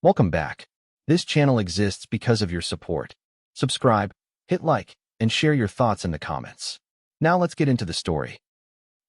Welcome back. This channel exists because of your support. Subscribe, hit like, and share your thoughts in the comments. Now let's get into the story.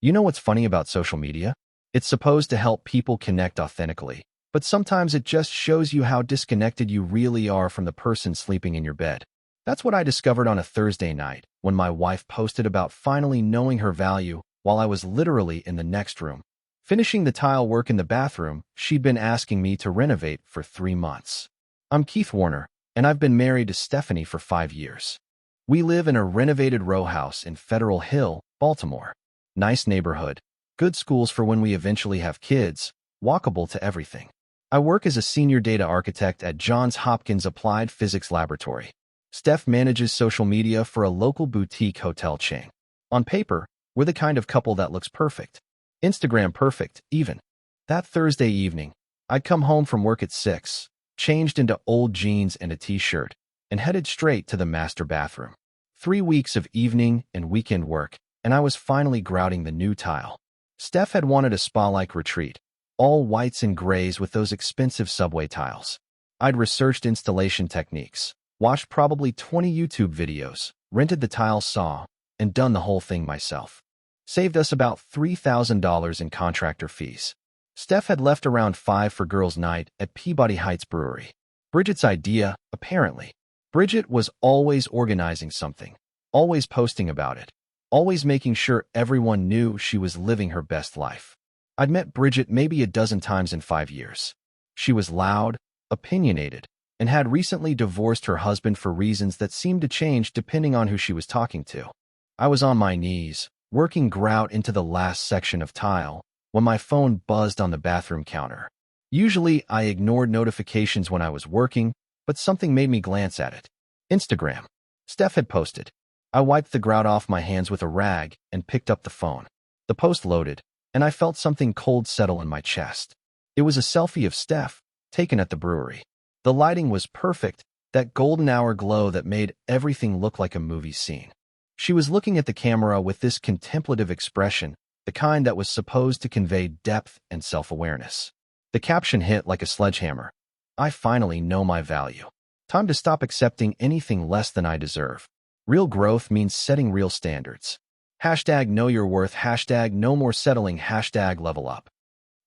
You know what's funny about social media? It's supposed to help people connect authentically, but sometimes it just shows you how disconnected you really are from the person sleeping in your bed. That's what I discovered on a Thursday night when my wife posted about finally knowing her value while I was literally in the next room, finishing the tile work in the bathroom she'd been asking me to renovate for 3 months. I'm Keith Warner, and I've been married to Stephanie for 5 years. We live in a renovated row house in Federal Hill, Baltimore. Nice neighborhood, good schools for when we eventually have kids, walkable to everything. I work as a senior data architect at Johns Hopkins Applied Physics Laboratory. Steph manages social media for a local boutique hotel chain. On paper, we're the kind of couple that looks perfect. Instagram perfect, even. That Thursday evening, I'd come home from work at 6, changed into old jeans and a t-shirt, and headed straight to the master bathroom. 3 weeks of evening and weekend work, and I was finally grouting the new tile. Steph had wanted a spa-like retreat, all whites and grays with those expensive subway tiles. I'd researched installation techniques, watched probably 20 YouTube videos, rented the tile saw, and done the whole thing myself. Saved us about $3,000 in contractor fees. Steph had left around 5 for girls' night at Peabody Heights Brewery. Bridget's idea, apparently. Bridget was always organizing something, always posting about it, always making sure everyone knew she was living her best life. I'd met Bridget maybe a dozen times in 5 years. She was loud, opinionated, and had recently divorced her husband for reasons that seemed to change depending on who she was talking to. I was on my knees, working grout into the last section of tile, when my phone buzzed on the bathroom counter. Usually, I ignored notifications when I was working, but something made me glance at it. Instagram. Steph had posted. I wiped the grout off my hands with a rag and picked up the phone. The post loaded, and I felt something cold settle in my chest. It was a selfie of Steph, taken at the brewery. The lighting was perfect, that golden hour glow that made everything look like a movie scene. She was looking at the camera with this contemplative expression, the kind that was supposed to convey depth and self-awareness. The caption hit like a sledgehammer. I finally know my value. Time to stop accepting anything less than I deserve. Real growth means setting real standards. Hashtag know your worth, hashtag no more settling, hashtag level up.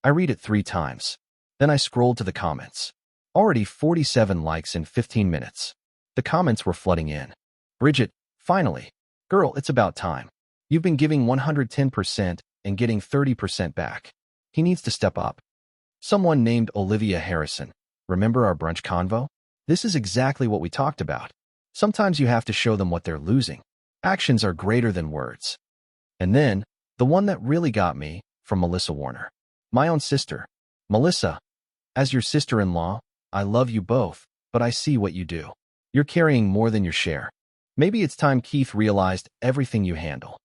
I read it 3 times. Then I scrolled to the comments. Already 47 likes in 15 minutes. The comments were flooding in. Bridget, finally. Girl, it's about time. You've been giving 110% and getting 30% back. He needs to step up. Someone named Olivia Harrison. Remember our brunch convo? This is exactly what we talked about. Sometimes you have to show them what they're losing. Actions are greater than words. And then, the one that really got me, from Melissa Warner. My own sister. Melissa, as your sister-in-law, I love you both, but I see what you do. You're carrying more than your share. Maybe it's time Keith realized everything you handle.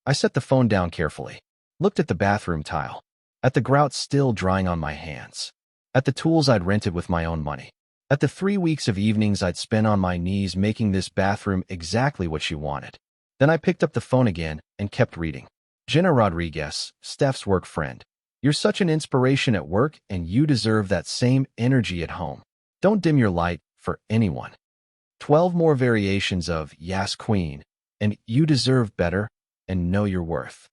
I set the phone down carefully, looked at the bathroom tile, at the grout still drying on my hands, at the tools I'd rented with my own money, at the 3 weeks of evenings I'd spent on my knees making this bathroom exactly what she wanted. Then I picked up the phone again and kept reading. Jenna Rodriguez, Steph's work friend. You're such an inspiration at work and you deserve that same energy at home. Don't dim your light for anyone. 12 more variations of Yes Queen and You Deserve Better and Know Your Worth.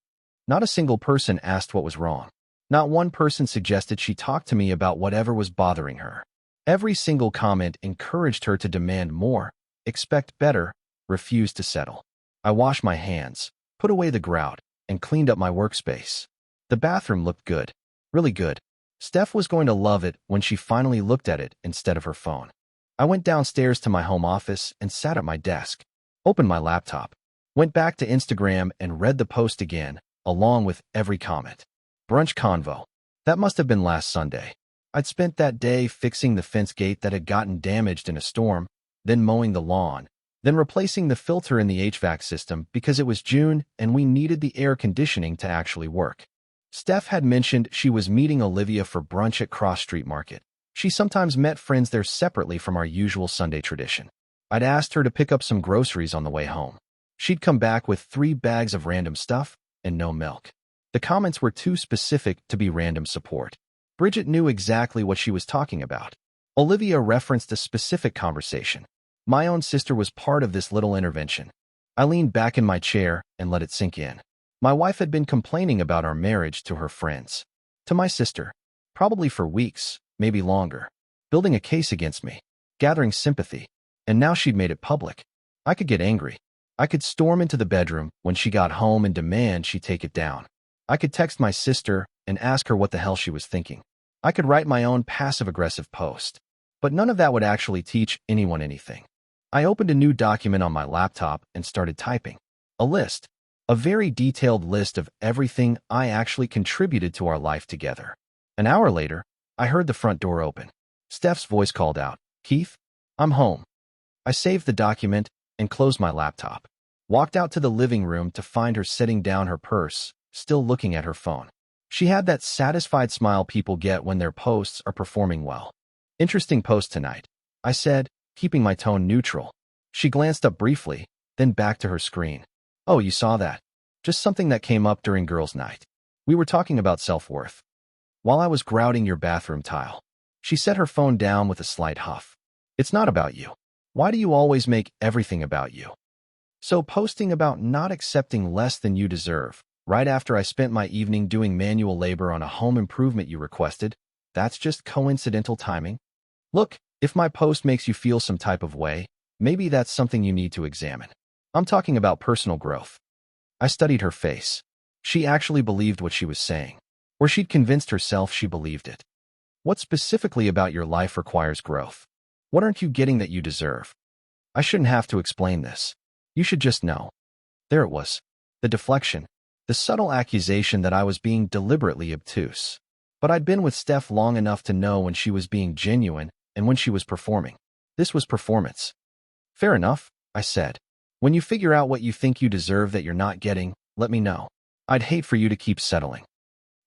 Not a single person asked what was wrong. Not one person suggested she talk to me about whatever was bothering her. Every single comment encouraged her to demand more, expect better, refuse to settle. I washed my hands, put away the grout, and cleaned up my workspace. The bathroom looked good, really good. Steph was going to love it when she finally looked at it instead of her phone. I went downstairs to my home office and sat at my desk, opened my laptop, went back to Instagram and read the post again, along with every comment. Brunch convo. That must have been last Sunday. I'd spent that day fixing the fence gate that had gotten damaged in a storm, then mowing the lawn, then replacing the filter in the HVAC system because it was June and we needed the air conditioning to actually work. Steph had mentioned she was meeting Olivia for brunch at Cross Street Market. She sometimes met friends there separately from our usual Sunday tradition. I'd asked her to pick up some groceries on the way home. She'd come back with 3 bags of random stuff and no milk. The comments were too specific to be random support. Bridget knew exactly what she was talking about. Olivia referenced a specific conversation. My own sister was part of this little intervention. I leaned back in my chair and let it sink in. My wife had been complaining about our marriage to her friends. To my sister, probably for weeks, maybe longer, building a case against me, gathering sympathy, and now she'd made it public. I could get angry. I could storm into the bedroom when she got home and demand she take it down. I could text my sister and ask her what the hell she was thinking. I could write my own passive-aggressive post. But none of that would actually teach anyone anything. I opened a new document on my laptop and started typing. A list. A very detailed list of everything I actually contributed to our life together. An hour later, I heard the front door open. Steph's voice called out, "Keith, I'm home." I saved the document and closed my laptop. Walked out to the living room to find her setting down her purse, still looking at her phone. She had that satisfied smile people get when their posts are performing well. "Interesting post tonight," I said, keeping my tone neutral. She glanced up briefly, then back to her screen. "Oh, you saw that? Just something that came up during girls' night. We were talking about self-worth. While I was grouting your bathroom tile." She set her phone down with a slight huff. "It's not about you. Why do you always make everything about you?" So posting about not accepting less than you deserve, right after I spent my evening doing manual labor on a home improvement you requested, that's just coincidental timing? Look, if my post makes you feel some type of way, maybe that's something you need to examine. I'm talking about personal growth. I studied her face. She actually believed what she was saying. Or she'd convinced herself she believed it. What specifically about your life requires growth? What aren't you getting that you deserve? I shouldn't have to explain this. You should just know. There it was. The deflection. The subtle accusation that I was being deliberately obtuse. But I'd been with Steph long enough to know when she was being genuine and when she was performing. This was performance. "Fair enough," I said. "When you figure out what you think you deserve that you're not getting, let me know. I'd hate for you to keep settling."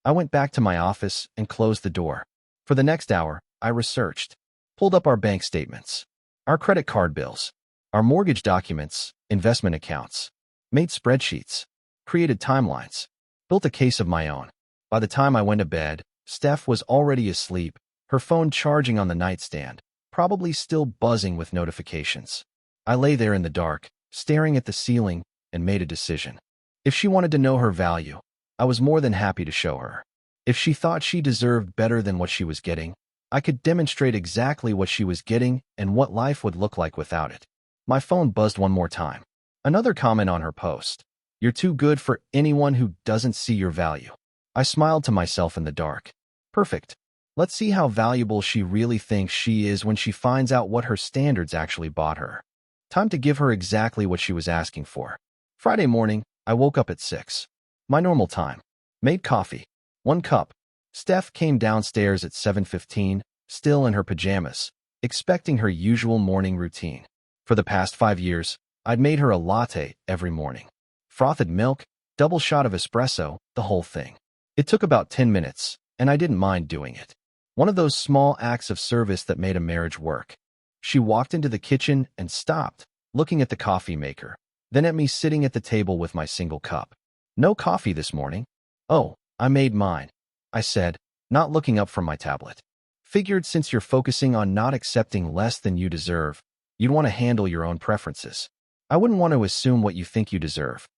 I went back to my office and closed the door. For the next hour, I researched, pulled up our bank statements, our credit card bills, our mortgage documents, investment accounts, made spreadsheets, created timelines, built a case of my own. By the time I went to bed, Steph was already asleep, her phone charging on the nightstand, probably still buzzing with notifications. I lay there in the dark, staring at the ceiling, and made a decision. If she wanted to know her value, I was more than happy to show her. If she thought she deserved better than what she was getting, I could demonstrate exactly what she was getting and what life would look like without it. My phone buzzed one more time. Another comment on her post. "You're too good for anyone who doesn't see your value." I smiled to myself in the dark. Perfect. Let's see how valuable she really thinks she is when she finds out what her standards actually bought her. Time to give her exactly what she was asking for. Friday morning, I woke up at 6. My normal time. Made coffee. 1 cup. Steph came downstairs at 7:15, still in her pajamas, expecting her usual morning routine. For the past 5 years, I'd made her a latte every morning. Frothed milk, double shot of espresso, the whole thing. It took about 10 minutes, and I didn't mind doing it. One of those small acts of service that made a marriage work. She walked into the kitchen and stopped, looking at the coffee maker, then at me sitting at the table with my single cup. "No coffee this morning?" "Oh, I made mine," I said, not looking up from my tablet. "Figured since you're focusing on not accepting less than you deserve, you'd want to handle your own preferences. I wouldn't want to assume what you think you deserve."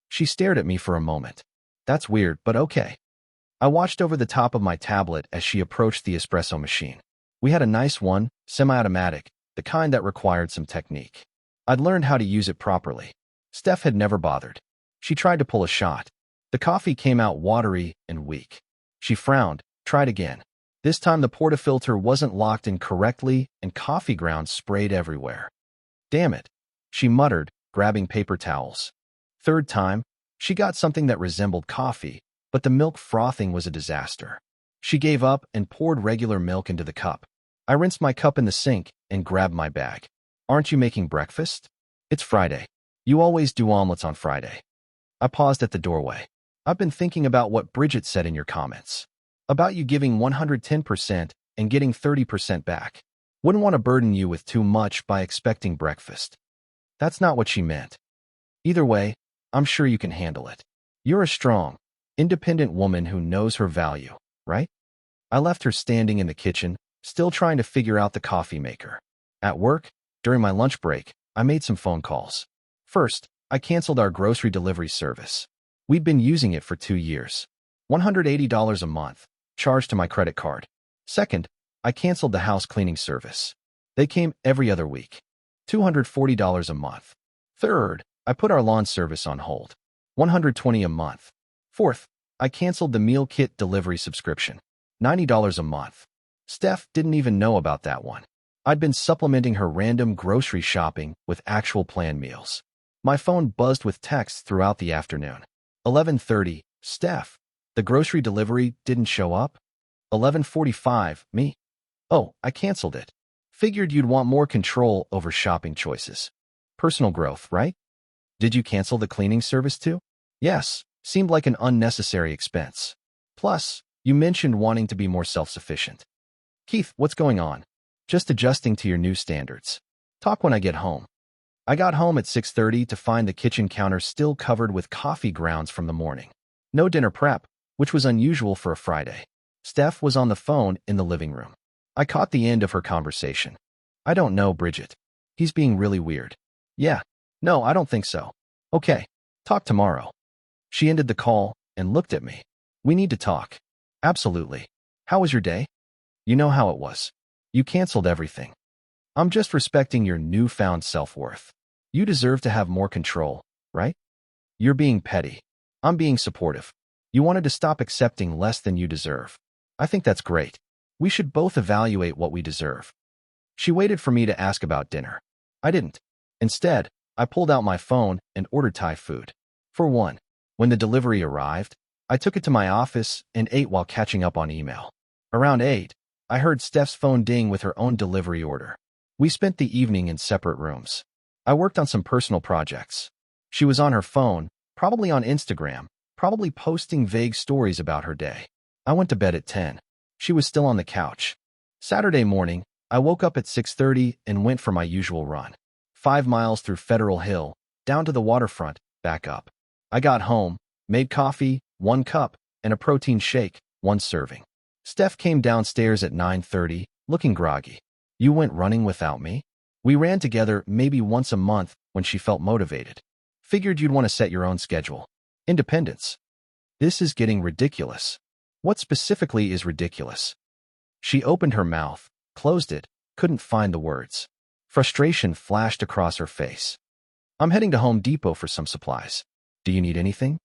She stared at me for a moment. "That's weird, but okay." I watched over the top of my tablet as she approached the espresso machine. We had a nice one, semi-automatic, the kind that required some technique. I'd learned how to use it properly. Steph had never bothered. She tried to pull a shot. The coffee came out watery and weak. She frowned, tried again. This time the portafilter wasn't locked in correctly and coffee grounds sprayed everywhere. "Damn it," she muttered, grabbing paper towels. Third time, she got something that resembled coffee, but the milk frothing was a disaster. She gave up and poured regular milk into the cup. I rinsed my cup in the sink and grabbed my bag. "Aren't you making breakfast?" "It's Friday. You always do omelets on Friday." I paused at the doorway. "I've been thinking about what Bridget said in your comments. About you giving 110% and getting 30% back. Wouldn't want to burden you with too much by expecting breakfast." That's not what she meant. Either way, I'm sure you can handle it. You're a strong, independent woman who knows her value, right? I left her standing in the kitchen, Still trying to figure out the coffee maker. At work, during my lunch break, I made some phone calls. First, I canceled our grocery delivery service. We'd been using it for 2 years. $180 a month, charged to my credit card. Second, I canceled the house cleaning service. They came every other week. $240 a month. Third, I put our lawn service on hold. $120 a month. Fourth, I canceled the meal kit delivery subscription. $90 a month. Steph didn't even know about that one. I'd been supplementing her random grocery shopping with actual planned meals. My phone buzzed with texts throughout the afternoon. 11:30, Steph, the grocery delivery didn't show up? 11:45, me. Oh, I canceled it. Figured you'd want more control over shopping choices. Personal growth, right? Did you cancel the cleaning service too? Yes, seemed like an unnecessary expense. Plus, you mentioned wanting to be more self-sufficient. Keith, what's going on? Just adjusting to your new standards. Talk when I get home. I got home at 6:30 to find the kitchen counter still covered with coffee grounds from the morning. No dinner prep, which was unusual for a Friday. Steph was on the phone in the living room. I caught the end of her conversation. I don't know, Bridget. He's being really weird. Yeah. No, I don't think so. Okay. Talk tomorrow. She ended the call and looked at me. We need to talk. Absolutely. How was your day? You know how it was. You canceled everything. I'm just respecting your newfound self-worth. You deserve to have more control, right? You're being petty. I'm being supportive. You wanted to stop accepting less than you deserve. I think that's great. We should both evaluate what we deserve. She waited for me to ask about dinner. I didn't. Instead, I pulled out my phone and ordered Thai food. For one, when the delivery arrived, I took it to my office and ate while catching up on email. Around 8, I heard Steph's phone ding with her own delivery order. We spent the evening in separate rooms. I worked on some personal projects. She was on her phone, probably on Instagram, probably posting vague stories about her day. I went to bed at 10. She was still on the couch. Saturday morning, I woke up at 6:30 and went for my usual run. 5 miles through Federal Hill, down to the waterfront, back up. I got home, made coffee, 1 cup, and a protein shake, 1 serving. Steph came downstairs at 9:30, looking groggy. You went running without me? We ran together maybe once a month when she felt motivated. Figured you'd want to set your own schedule. Independence. This is getting ridiculous. What specifically is ridiculous? She opened her mouth, closed it, couldn't find the words. Frustration flashed across her face. I'm heading to Home Depot for some supplies. Do you need anything?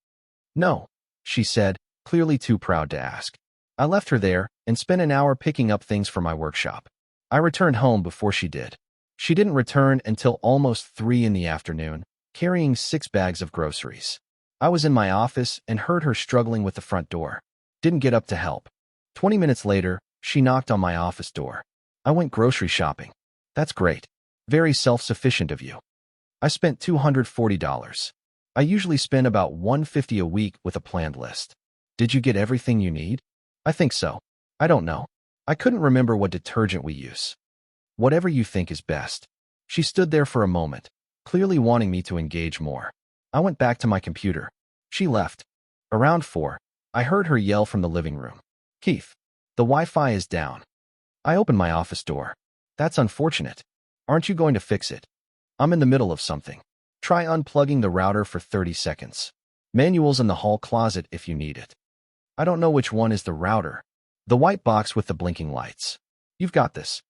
No, she said, clearly too proud to ask. I left her there and spent an hour picking up things for my workshop. I returned home before she did. She didn't return until almost 3 in the afternoon, carrying 6 bags of groceries. I was in my office and heard her struggling with the front door. Didn't get up to help. 20 minutes later, she knocked on my office door. I went grocery shopping. That's great. Very self-sufficient of you. I spent $240. I usually spend about $150 a week with a planned list. Did you get everything you need? I think so. I don't know. I couldn't remember what detergent we use. Whatever you think is best. She stood there for a moment, clearly wanting me to engage more. I went back to my computer. She left. Around 4, I heard her yell from the living room. Keith, the Wi-Fi is down. I opened my office door. That's unfortunate. Aren't you going to fix it? I'm in the middle of something. Try unplugging the router for 30 seconds. Manual's in the hall closet if you need it. I don't know which one is the router. The white box with the blinking lights. You've got this.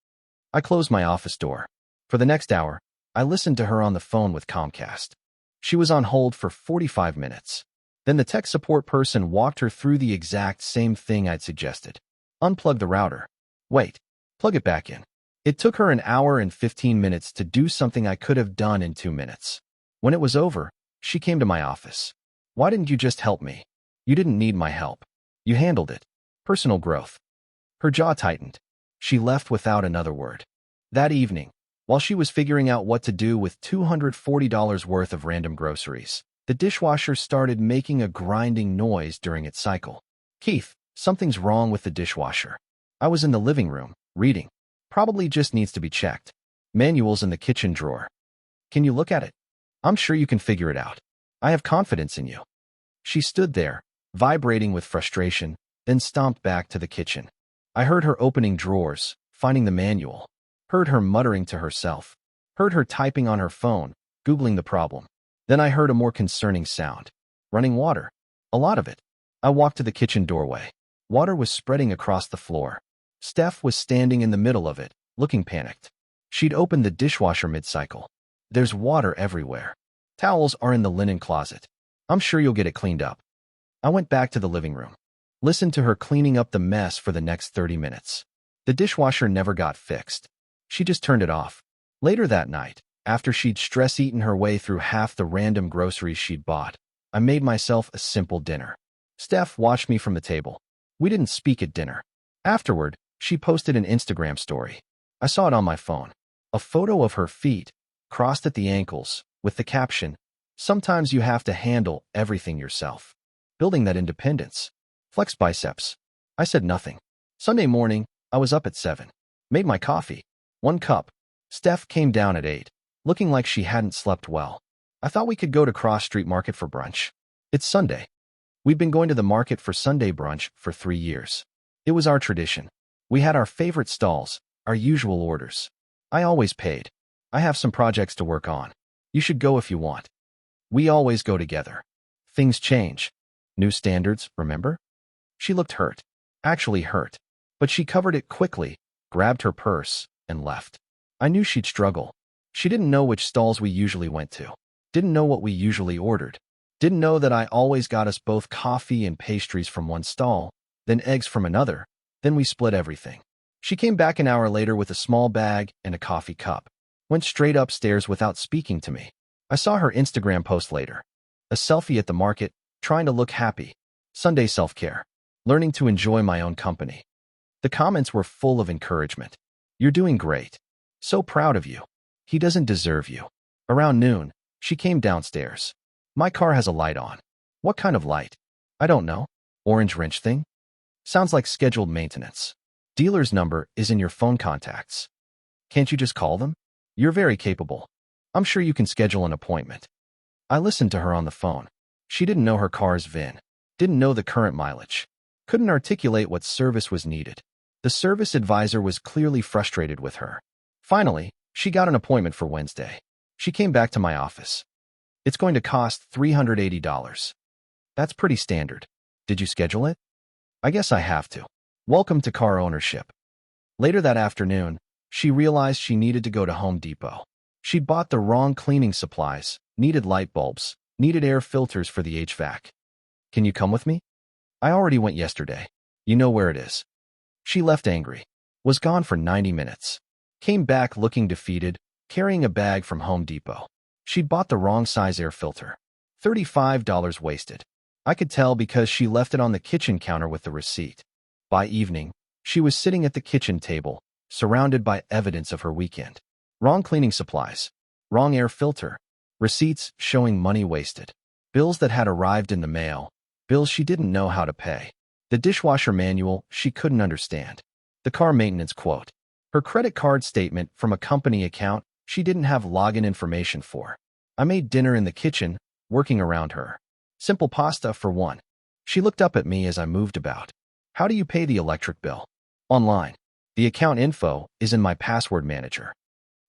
I closed my office door. For the next hour, I listened to her on the phone with Comcast. She was on hold for 45 minutes. Then the tech support person walked her through the exact same thing I'd suggested. Unplug the router. Wait. Plug it back in. It took her an hour and 15 minutes to do something I could have done in 2 minutes. When it was over, she came to my office. Why didn't you just help me? You didn't need my help. You handled it. Personal growth. Her jaw tightened. She left without another word. That evening, while she was figuring out what to do with $240 worth of random groceries, the dishwasher started making a grinding noise during its cycle. Keith, something's wrong with the dishwasher. I was in the living room, reading. Probably just needs to be checked. Manual's in the kitchen drawer. Can you look at it? I'm sure you can figure it out. I have confidence in you. She stood there, vibrating with frustration, then stomped back to the kitchen. I heard her opening drawers, finding the manual. Heard her muttering to herself. Heard her typing on her phone, Googling the problem. Then I heard a more concerning sound. Running water. A lot of it. I walked to the kitchen doorway. Water was spreading across the floor. Steph was standing in the middle of it, looking panicked. She'd opened the dishwasher mid-cycle. There's water everywhere. Towels are in the linen closet. I'm sure you'll get it cleaned up. I went back to the living room. Listened to her cleaning up the mess for the next 30 minutes. The dishwasher never got fixed. She just turned it off. Later that night, after she'd stress-eaten her way through half the random groceries she'd bought, I made myself a simple dinner. Steph watched me from the table. We didn't speak at dinner. Afterward, she posted an Instagram story. I saw it on my phone. A photo of her feet, crossed at the ankles, with the caption, "Sometimes you have to handle everything yourself." Building that independence. Flex biceps. I said nothing. Sunday morning, I was up at 7. Made my coffee. 1 cup. Steph came down at 8, looking like she hadn't slept well. I thought we could go to Cross Street Market for brunch. It's Sunday. We've been going to the market for Sunday brunch for 3 years. It was our tradition. We had our favorite stalls, our usual orders. I always paid. I have some projects to work on. You should go if you want. We always go together. Things change. New standards, remember? She looked hurt. Actually hurt. But she covered it quickly, grabbed her purse, and left. I knew she'd struggle. She didn't know which stalls we usually went to. Didn't know what we usually ordered. Didn't know that I always got us both coffee and pastries from one stall, then eggs from another, then we split everything. She came back an hour later with a small bag and a coffee cup. Went straight upstairs without speaking to me. I saw her Instagram post later. A selfie at the market, trying to look happy. Sunday self-care. Learning to enjoy my own company. The comments were full of encouragement. You're doing great. So proud of you. He doesn't deserve you. Around noon, she came downstairs. My car has a light on. What kind of light? I don't know. Orange wrench thing? Sounds like scheduled maintenance. Dealer's number is in your phone contacts. Can't you just call them? You're very capable. I'm sure you can schedule an appointment. I listened to her on the phone. She didn't know her car's VIN. Didn't know the current mileage. Couldn't articulate what service was needed. The service advisor was clearly frustrated with her. Finally, she got an appointment for Wednesday. She came back to my office. It's going to cost $380. That's pretty standard. Did you schedule it? I guess I have to. Welcome to car ownership. Later that afternoon, she realized she needed to go to Home Depot. She'd bought the wrong cleaning supplies, needed light bulbs, needed air filters for the HVAC. Can you come with me? I already went yesterday. You know where it is. She left angry. Was gone for 90 minutes. Came back looking defeated, carrying a bag from Home Depot. She'd bought the wrong size air filter. $35 wasted. I could tell because she left it on the kitchen counter with the receipt. By evening, she was sitting at the kitchen table, surrounded by evidence of her weekend. Wrong cleaning supplies. Wrong air filter. Receipts showing money wasted. Bills that had arrived in the mail. Bills she didn't know how to pay. The dishwasher manual she couldn't understand. The car maintenance quote. Her credit card statement from a company account she didn't have login information for. I made dinner in the kitchen, working around her. Simple pasta for one. She looked up at me as I moved about. How do you pay the electric bill? Online. The account info is in my password manager.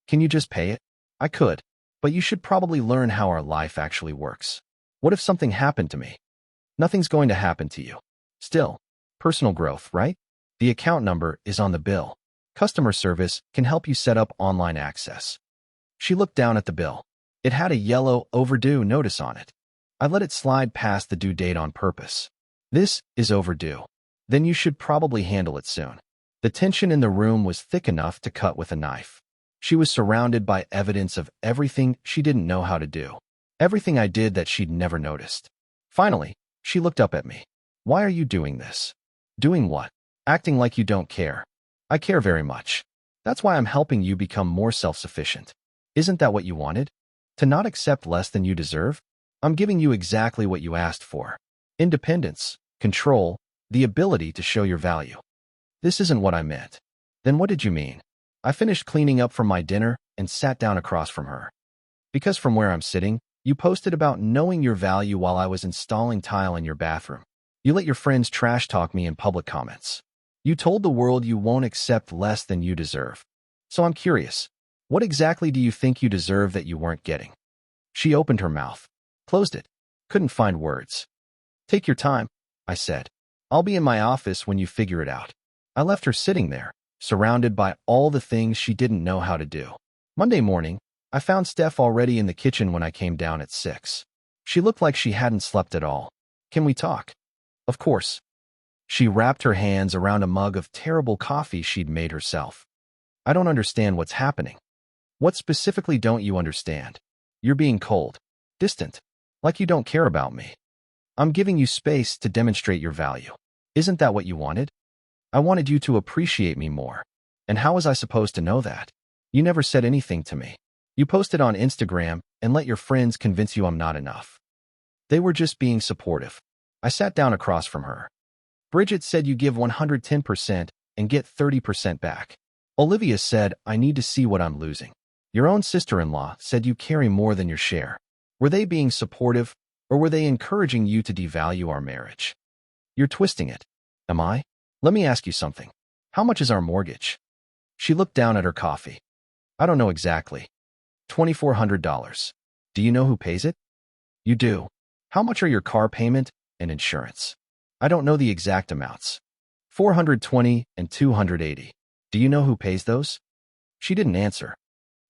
Can you just pay it? I could, but you should probably learn how our life actually works. What if something happened to me? Nothing's going to happen to you. Still, personal growth, right? The account number is on the bill. Customer service can help you set up online access. She looked down at the bill. It had a yellow overdue notice on it. I let it slide past the due date on purpose. This is overdue. Then you should probably handle it soon. The tension in the room was thick enough to cut with a knife. She was surrounded by evidence of everything she didn't know how to do. Everything I did that she'd never noticed. Finally, she looked up at me. Why are you doing this? Doing what? Acting like you don't care. I care very much. That's why I'm helping you become more self-sufficient. Isn't that what you wanted? To not accept less than you deserve? I'm giving you exactly what you asked for. Independence, control, the ability to show your value. This isn't what I meant. Then what did you mean? I finished cleaning up from my dinner and sat down across from her. Because from where I'm sitting, you posted about knowing your value while I was installing tile in your bathroom. You let your friends trash talk me in public comments. You told the world you won't accept less than you deserve. So I'm curious, what exactly do you think you deserve that you weren't getting? She opened her mouth, closed it, couldn't find words. Take your time, I said. I'll be in my office when you figure it out. I left her sitting there, surrounded by all the things she didn't know how to do. Monday morning, I found Steph already in the kitchen when I came down at 6. She looked like she hadn't slept at all. Can we talk? Of course. She wrapped her hands around a mug of terrible coffee she'd made herself. I don't understand what's happening. What specifically don't you understand? You're being cold, distant, like you don't care about me. I'm giving you space to demonstrate your value. Isn't that what you wanted? I wanted you to appreciate me more. And how was I supposed to know that? You never said anything to me. You posted on Instagram and let your friends convince you I'm not enough. They were just being supportive. I sat down across from her. Bridget said you give 110% and get 30% back. Olivia said I need to see what I'm losing. Your own sister-in-law said you carry more than your share. Were they being supportive, or were they encouraging you to devalue our marriage? You're twisting it. Am I? Let me ask you something. How much is our mortgage? She looked down at her coffee. I don't know exactly. $2,400. Do you know who pays it? You do. How much are your car payment and insurance? I don't know the exact amounts. $420 and $280. Do you know who pays those? She didn't answer.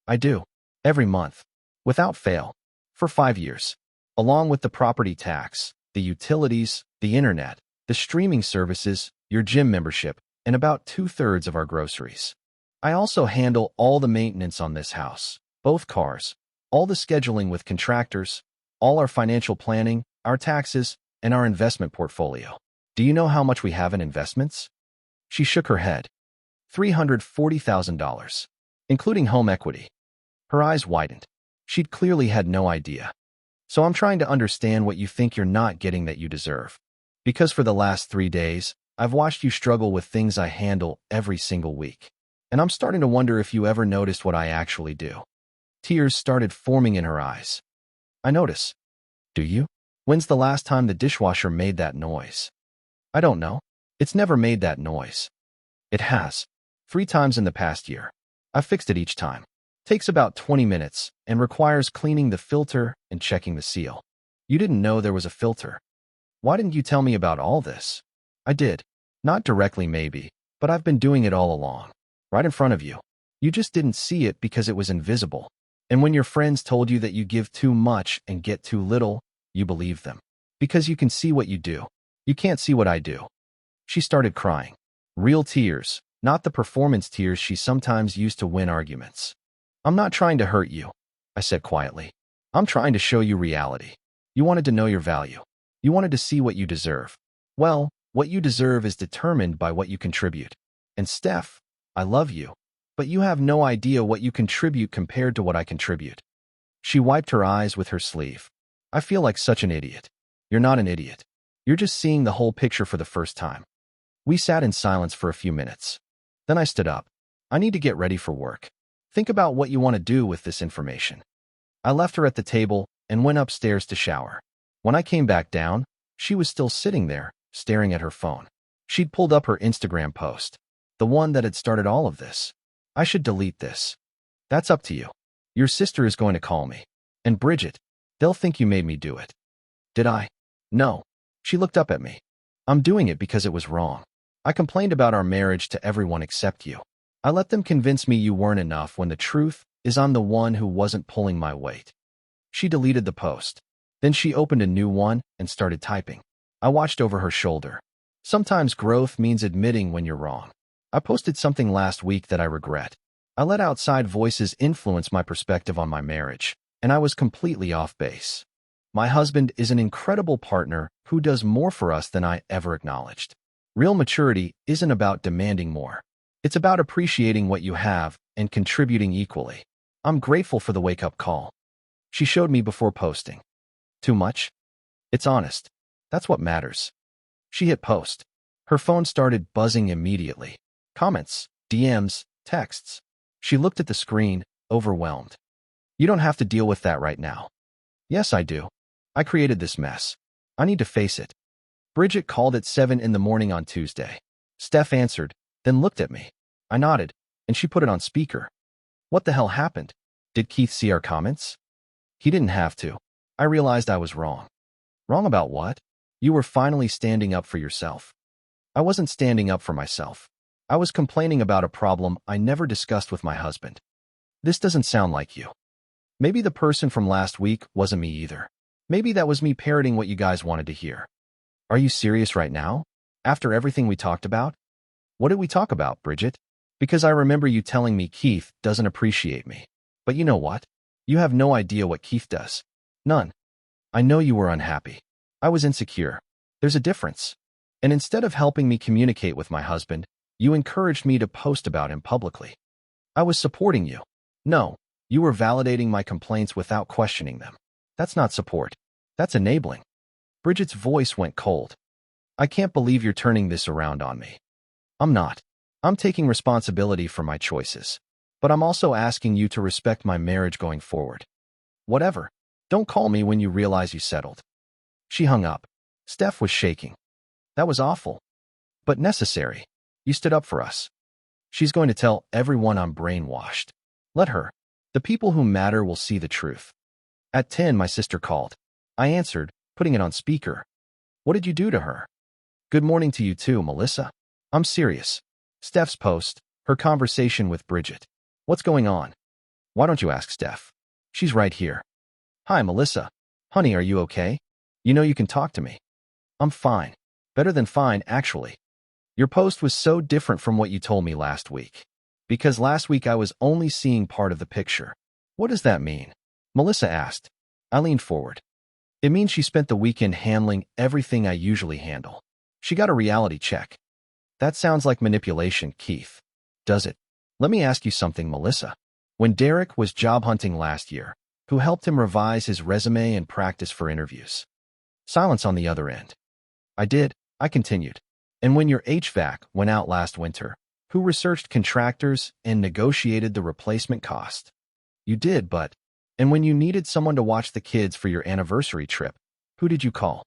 I do. Every month. Without fail. For 5 years. Along with the property tax, the utilities, the internet, the streaming services, your gym membership, and about 2/3 of our groceries. I also handle all the maintenance on this house, both cars, all the scheduling with contractors, all our financial planning, our taxes, and our investment portfolio. Do you know how much we have in investments? She shook her head. $340,000, including home equity. Her eyes widened. She'd clearly had no idea. So I'm trying to understand what you think you're not getting that you deserve. Because for the last 3 days, I've watched you struggle with things I handle every single week. And I'm starting to wonder if you ever noticed what I actually do. Tears started forming in her eyes. I notice. Do you? When's the last time the dishwasher made that noise? I don't know. It's never made that noise. It has. 3 times in the past year. I've fixed it each time. Takes about 20 minutes and requires cleaning the filter and checking the seal. You didn't know there was a filter. Why didn't you tell me about all this? I did. Not directly maybe, but I've been doing it all along. Right in front of you. You just didn't see it because it was invisible. And when your friends told you that you give too much and get too little, you believed them. Because you can see what you do. You can't see what I do. She started crying. Real tears, not the performance tears she sometimes used to win arguments. I'm not trying to hurt you, I said quietly. I'm trying to show you reality. You wanted to know your value. You wanted to see what you deserve. Well, what you deserve is determined by what you contribute. And Steph, I love you, but you have no idea what you contribute compared to what I contribute. She wiped her eyes with her sleeve. I feel like such an idiot. You're not an idiot. You're just seeing the whole picture for the first time. We sat in silence for a few minutes. Then I stood up. I need to get ready for work. Think about what you want to do with this information. I left her at the table and went upstairs to shower. When I came back down, she was still sitting there, staring at her phone. She'd pulled up her Instagram post, the one that had started all of this. I should delete this. That's up to you. Your sister is going to call me. And Bridget, they'll think you made me do it. Did I? No. She looked up at me. I'm doing it because it was wrong. I complained about our marriage to everyone except you. I let them convince me you weren't enough when the truth is I'm the one who wasn't pulling my weight. She deleted the post. Then she opened a new one and started typing. I watched over her shoulder. Sometimes growth means admitting when you're wrong. I posted something last week that I regret. I let outside voices influence my perspective on my marriage, and I was completely off base. My husband is an incredible partner who does more for us than I ever acknowledged. Real maturity isn't about demanding more. It's about appreciating what you have and contributing equally. I'm grateful for the wake-up call. She showed me before posting. Too much? It's honest. That's what matters. She hit post. Her phone started buzzing immediately. Comments, DMs, texts. She looked at the screen, overwhelmed. You don't have to deal with that right now. Yes, I do. I created this mess. I need to face it. Bridget called at 7 in the morning on Tuesday. Steph answered, then looked at me. I nodded, and she put it on speaker. What the hell happened? Did Keith see our comments? He didn't have to. I realized I was wrong. Wrong about what? You were finally standing up for yourself. I wasn't standing up for myself. I was complaining about a problem I never discussed with my husband. This doesn't sound like you. Maybe the person from last week wasn't me either. Maybe that was me parroting what you guys wanted to hear. Are you serious right now? After everything we talked about? What did we talk about, Bridget? Because I remember you telling me Keith doesn't appreciate me. But you know what? You have no idea what Keith does. None. I know you were unhappy. I was insecure. There's a difference. And instead of helping me communicate with my husband, you encouraged me to post about him publicly. I was supporting you. No, you were validating my complaints without questioning them. That's not support. That's enabling. Bridget's voice went cold. I can't believe you're turning this around on me. I'm not. I'm taking responsibility for my choices. But I'm also asking you to respect my marriage going forward. Whatever. Don't call me when you realize you settled. She hung up. Steph was shaking. That was awful. But necessary. You stood up for us. She's going to tell everyone I'm brainwashed. Let her. The people who matter will see the truth. At 10, my sister called. I answered, putting it on speaker. What did you do to her? Good morning to you too, Melissa. I'm serious. Steph's post, her conversation with Bridget. What's going on? Why don't you ask Steph? She's right here. Hi, Melissa. Honey, are you okay? You know you can talk to me. I'm fine. Better than fine, actually. Your post was so different from what you told me last week. Because last week I was only seeing part of the picture. What does that mean? Melissa asked. I leaned forward. It means she spent the weekend handling everything I usually handle. She got a reality check. That sounds like manipulation, Keith. Does it? Let me ask you something, Melissa. When Derek was job hunting last year, who helped him revise his resume and practice for interviews? Silence on the other end. I did, I continued. And when your HVAC went out last winter, who researched contractors and negotiated the replacement cost? You did, but... And when you needed someone to watch the kids for your anniversary trip, who did you call?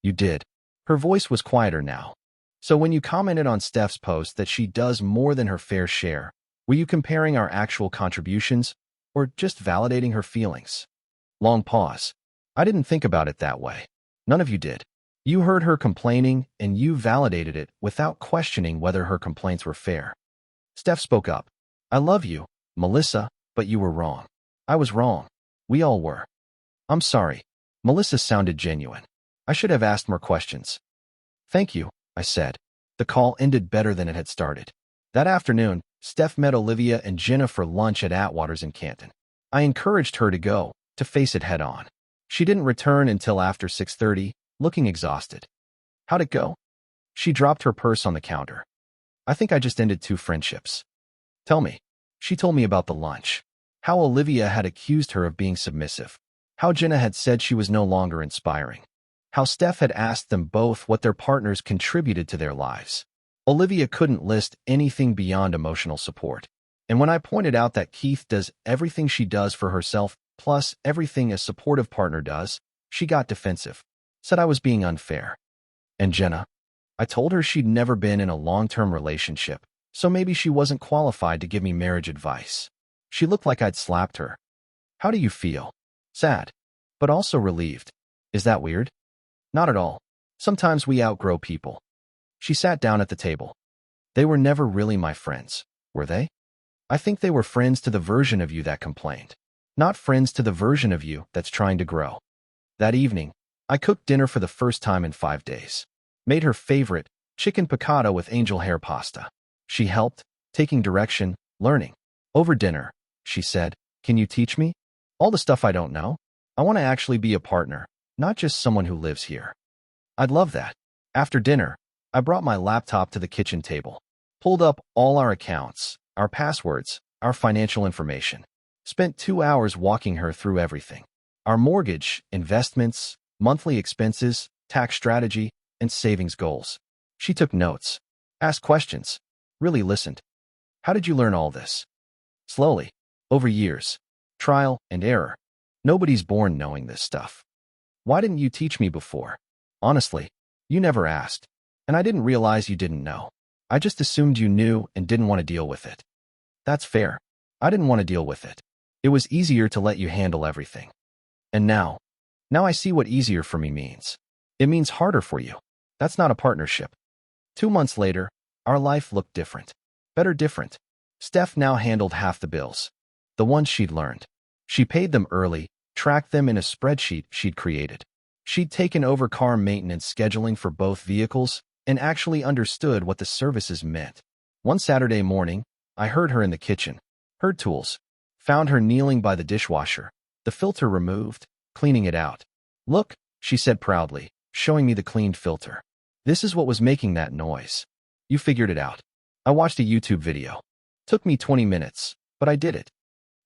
You did. Her voice was quieter now. So when you commented on Steph's post that she does more than her fair share, were you comparing our actual contributions or just validating her feelings? Long pause. I didn't think about it that way. None of you did. You heard her complaining and you validated it without questioning whether her complaints were fair. Steph spoke up. I love you, Melissa, but you were wrong. I was wrong. We all were. I'm sorry. Melissa sounded genuine. I should have asked more questions. Thank you, I said. The call ended better than it had started. That afternoon, Steph met Olivia and Jenna for lunch at Atwater's in Canton. I encouraged her to go, to face it head on. She didn't return until after 6:30, looking exhausted. How'd it go? She dropped her purse on the counter. I think I just ended 2 friendships. Tell me. She told me about the lunch. How Olivia had accused her of being submissive. How Jenna had said she was no longer inspiring. How Steph had asked them both what their partners contributed to their lives. Olivia couldn't list anything beyond emotional support. And when I pointed out that Keith does everything she does for herself, plus everything a supportive partner does, she got defensive. Said I was being unfair. And Jenna? I told her she'd never been in a long-term relationship, so maybe she wasn't qualified to give me marriage advice. She looked like I'd slapped her. How do you feel? Sad, but also relieved. Is that weird? Not at all. Sometimes we outgrow people. She sat down at the table. They were never really my friends, were they? I think they were friends to the version of you that complained, not friends to the version of you that's trying to grow. That evening, I cooked dinner for the first time in 5 days. Made her favorite, chicken piccata with angel hair pasta. She helped, taking direction, learning. Over dinner, she said, can you teach me? All the stuff I don't know? I want to actually be a partner, not just someone who lives here. I'd love that. After dinner, I brought my laptop to the kitchen table, pulled up all our accounts, our passwords, our financial information. Spent 2 hours walking her through everything. Our mortgage, investments, monthly expenses, tax strategy, and savings goals. She took notes, asked questions, really listened. How did you learn all this? Slowly, over years, trial and error. Nobody's born knowing this stuff. Why didn't you teach me before? Honestly, you never asked, and I didn't realize you didn't know. I just assumed you knew and didn't want to deal with it. That's fair. I didn't want to deal with it. It was easier to let you handle everything. And now I see what easier for me means. It means harder for you. That's not a partnership. 2 months later, our life looked different. Better different. Steph now handled half the bills. The ones she'd learned. She paid them early, tracked them in a spreadsheet she'd created. She'd taken over car maintenance scheduling for both vehicles and actually understood what the services meant. One Saturday morning, I heard her in the kitchen. Heard tools. Found her kneeling by the dishwasher, the filter removed, cleaning it out. Look, she said proudly, showing me the cleaned filter. This is what was making that noise. You figured it out. I watched a YouTube video. Took me 20 minutes, but I did it.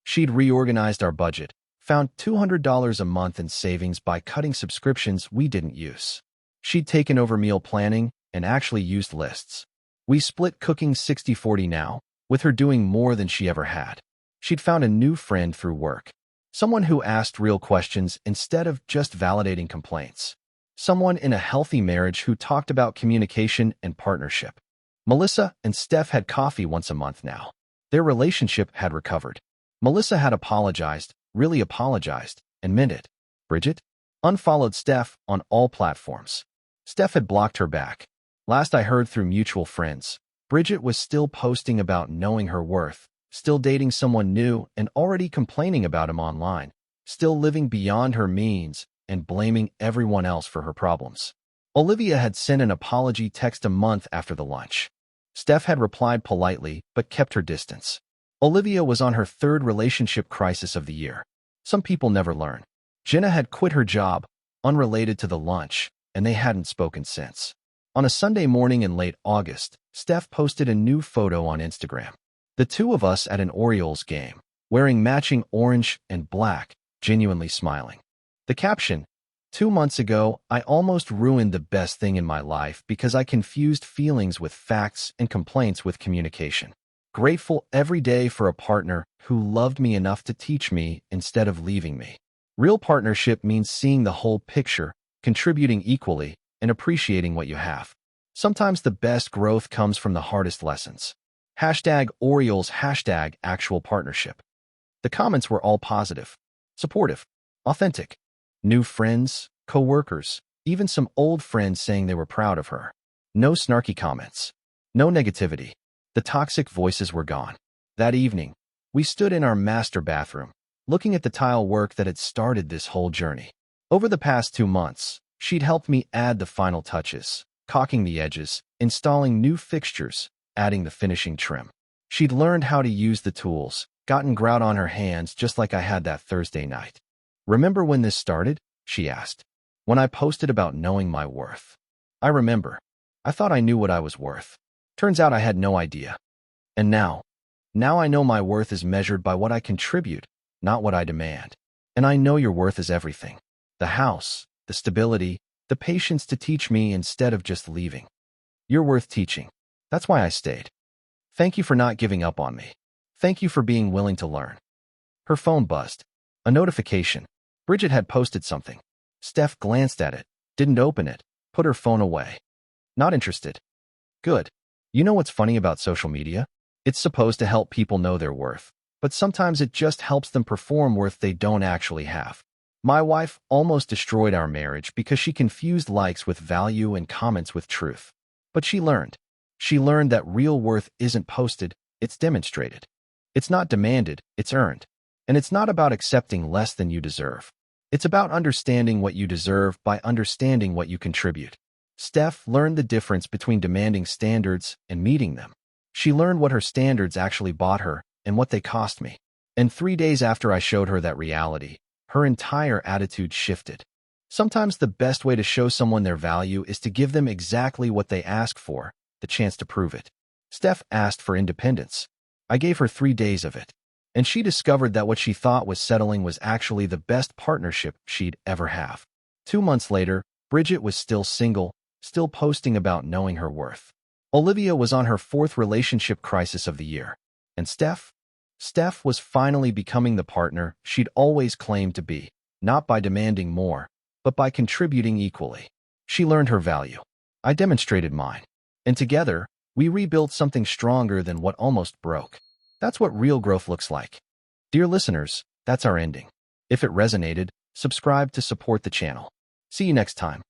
She'd reorganized our budget, found $200 a month in savings by cutting subscriptions we didn't use. She'd taken over meal planning and actually used lists. We split cooking 60-40 now, with her doing more than she ever had. She'd found a new friend through work. Someone who asked real questions instead of just validating complaints. Someone in a healthy marriage who talked about communication and partnership. Melissa and Steph had coffee once a month now. Their relationship had recovered. Melissa had apologized, really apologized, and meant it. Bridget unfollowed Steph on all platforms. Steph had blocked her back. Last I heard through mutual friends, Bridget was still posting about knowing her worth, still dating someone new and already complaining about him online, still living beyond her means and blaming everyone else for her problems. Olivia had sent an apology text a month after the lunch. Steph had replied politely but kept her distance. Olivia was on her third relationship crisis of the year. Some people never learn. Jenna had quit her job, unrelated to the lunch, and they hadn't spoken since. On a Sunday morning in late August, Steph posted a new photo on Instagram. The two of us at an Orioles game, wearing matching orange and black, genuinely smiling. The caption, 2 months ago, I almost ruined the best thing in my life because I confused feelings with facts and complaints with communication. Grateful every day for a partner who loved me enough to teach me instead of leaving me. Real partnership means seeing the whole picture, contributing equally, and appreciating what you have. Sometimes the best growth comes from the hardest lessons. #Orioles, #actual partnership. The comments were all positive, supportive, authentic. New friends, co-workers, even some old friends saying they were proud of her. No snarky comments. No negativity. The toxic voices were gone. That evening, we stood in our master bathroom, looking at the tile work that had started this whole journey. Over the past 2 months, she'd helped me add the final touches, caulking the edges, installing new fixtures, adding the finishing trim. She'd learned how to use the tools, gotten grout on her hands just like I had that Thursday night. Remember when this started? She asked. When I posted about knowing my worth. I remember. I thought I knew what I was worth. Turns out I had no idea. And now I know my worth is measured by what I contribute, not what I demand. And I know your worth is everything. The house, the stability, the patience to teach me instead of just leaving. You're worth teaching. That's why I stayed. Thank you for not giving up on me. Thank you for being willing to learn. Her phone buzzed. A notification. Bridget had posted something. Steph glanced at it, didn't open it, put her phone away. Not interested. Good. You know what's funny about social media? It's supposed to help people know their worth, but sometimes it just helps them perform worth they don't actually have. My wife almost destroyed our marriage because she confused likes with value and comments with truth. But she learned. She learned that real worth isn't posted, it's demonstrated. It's not demanded, it's earned. And it's not about accepting less than you deserve. It's about understanding what you deserve by understanding what you contribute. Steph learned the difference between demanding standards and meeting them. She learned what her standards actually bought her and what they cost me. And 3 days after I showed her that reality, her entire attitude shifted. Sometimes the best way to show someone their value is to give them exactly what they ask for, the chance to prove it. Steph asked for independence. I gave her 3 days of it. And she discovered that what she thought was settling was actually the best partnership she'd ever have. 2 months later, Bridget was still single, still posting about knowing her worth. Olivia was on her 4th relationship crisis of the year. And Steph was finally becoming the partner she'd always claimed to be, not by demanding more, but by contributing equally. She learned her value. I demonstrated mine. And together, We rebuilt something stronger than what almost broke. That's what real growth looks like. Dear listeners, that's our ending. If it resonated, subscribe to support the channel. See you next time.